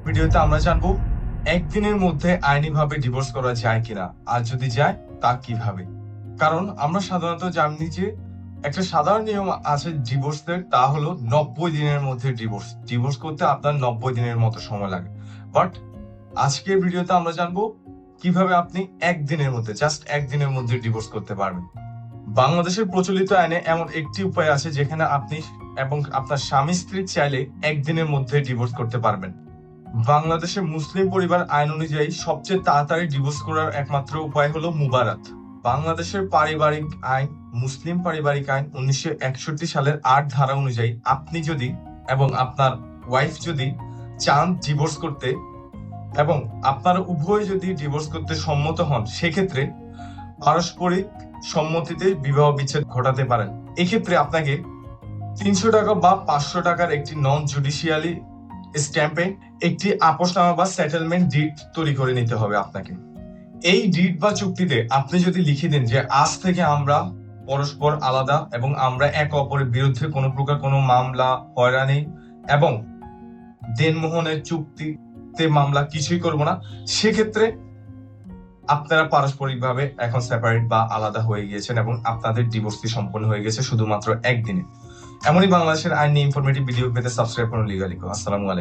ভিডিওতে আমরা জানবো একদিনের মধ্যে আইনিভাবে ডিভোর্স করা যায় কিনা, আর যদি যায় তা কিভাবে। কারণ আমরা সাধারণত জানি যে একটা সাধারণ নিয়ম আছে ডিভোর্সের, তা হলো 90 দিনের মধ্যে ডিভোর্স করতে আপনার 90 দিনের মতো সময় লাগে। বাট আজকের ভিডিওতে আমরা জানবো কিভাবে আপনি একদিনের মধ্যে, জাস্ট একদিনের মধ্যে ডিভোর্স করতে পারবেন। বাংলাদেশের প্রচলিত আইনে এমন একটি উপায় আছে যেখানে আপনি এবং আপনার স্বামী স্ত্রী চাইলে একদিনের মধ্যে ডিভোর্স করতে পারবেন। বাংলাদেশের মুসলিম পরিবার আইন অনুযায়ী সবচেয়ে তাড়াতাড়ি ডিভোর্স করার একমাত্র উপায় হলো মুবারাত। বাংলাদেশের পারিবারিক আইন, মুসলিম পারিবারিক আইন 1961 সালের 8 ধারা অনুযায়ী আপনি যদি এবং আপনার ওয়াইফ যদি চান ডিভোর্স করতে এবং আপনারা উভয় যদি ডিভোর্স করতে সম্মত হন, সেক্ষেত্রে পারস্পরিক সম্মতিতে বিবাহ বিচ্ছেদ ঘটাতে পারেন। এক্ষেত্রে আপনাকে 300 টাকা বা 500 টাকার একটি নন জুডিশিয়ালি স্ট্যাম্পে একটি আপোসনামা বা সেটেলমেন্ট ডিড তৈরি করে নিতে হবে আপনাকে। এই ডিড বা চুক্তিতে আপনি যদি লিখে দেন যে আজ থেকে আমরা পরস্পর আলাদা এবং আমরা একে অপরের বিরুদ্ধে কোনো প্রকার কোনো মামলা, হয়রানি এবং দেনমোহনের চুক্তিতে মামলা কিছুই করব না, সেক্ষেত্রে আপনারা পারস্পরিকভাবে এখন সেপারেট বা আলাদা হয়ে গিয়েছেন এবং আপনাদের ডিভোর্সটি সম্পন্ন হয়ে গেছে শুধুমাত্র একদিনে। এমনই বাংলাদেশের আইন নিয়ে ইনফরমেটিভ ভিডিও পেতে সাবস্ক্রাইব করুন লিগালিকো। আসসালামু আলাইকুম।